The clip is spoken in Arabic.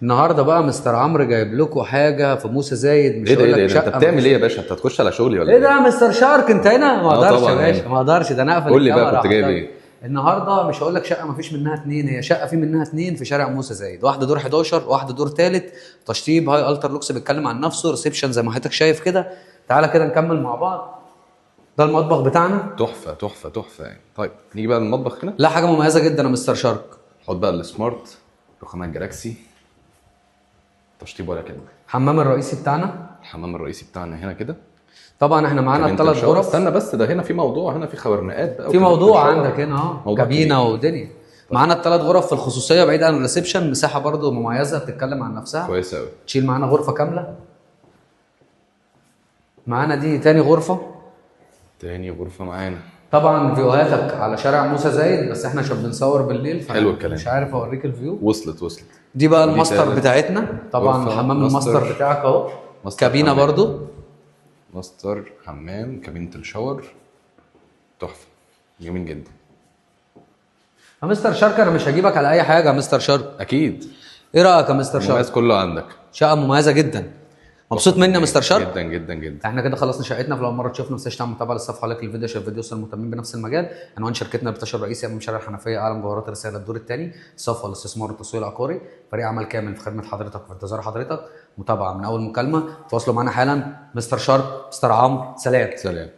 النهارده بقى مستر عمرو جايب لكم حاجه في موسى زايد. مش ايه ده هقول ايه لك ده انت شقه بتعمل ايه يا باشا؟ انت هتخش على شغلي ولا ايه ده يا مستر شارك؟ انت هنا؟ ما اقدرش يا طبعا باشا، يعني. ما اقدرش، ده انا اقفل قول لي بقى الكاميرا كنت جايب هحضر. ايه؟ النهارده مش هقول لك شقه ما فيش منها اتنين، هي شقه في منها اتنين في شارع موسى زايد، واحده دور 11 واحده دور ثالث، تشطيب هاي التر لوكس بيتكلم عن نفسه، ريسبشن زي ما حضرتك شايف كده. تعالى كده نكمل مع بعض. ده المطبخ بتاعنا. تحفه تحفه تحفه يعني. طيب نيجي بقى للمطبخ هنا. لا حاجه مميزه جدا يا مستر شارك. حط بقى السمارت رخامات جالاكسي، تشطيب ولا كده. الحمام الرئيسي بتاعنا. الحمام الرئيسي بتاعنا هنا كده. طبعا احنا معانا كابينة الثلاث الشاور. غرف. استنى بس، ده هنا في موضوع، هنا في خوارنقات بقى في وكابينة موضوع الشاور. عندك هنا موضوع كابينه كبير. ودنيا. معانا الثلاث غرف في الخصوصيه بعيد عن الريسبشن، مساحه برضو مميزه بتتكلم عن نفسها. كويس قوي. تشيل معانا غرفه كامله. معانا دي تاني غرفه. تاني غرفه معانا. طبعا فيوهاتك على شارع موسى زايد، بس احنا عشان بنصور بالليل حلو الكلام. مش عارف اوريك الفيو. وصلت. دي بقى ودي الماستر تالت بتاعتنا. طبعا غرفة. حمام ماستر. الماستر بتاعك اهو. ماستر كابينه حمام. برضو. ماستر حمام، كابينة الشاور. تحفه، جميل جدا. يا مستر شارك انا مش هجيبك على اي حاجه يا مستر شارك. اكيد. ايه رايك يا مستر المميز شارك؟ كله عندك. شقه مميزه جدا. مبسوط مني يا مستر شارك؟ جدا جدا جدا. احنا كده خلصنا شقتنا. في اول مره تشوفنا ما تنساش تعمل متابعه للصفحه لايك للفيديو عشان الفيديو يوصل للمهتمين بنفس المجال. عنوان شركتنا بتشر رئيسي امام شارع الحنفيه، اعلى مجوهرات الرساله الدور الثاني، صفوه الاستثمار والتسويق العقاري. فريق عمل كامل في خدمه حضرتك وفي انتظار حضرتك. متابعه من اول مكالمه. تواصلوا معنا حالا. مستر شارك، مستر عمرو، سلام. سلام.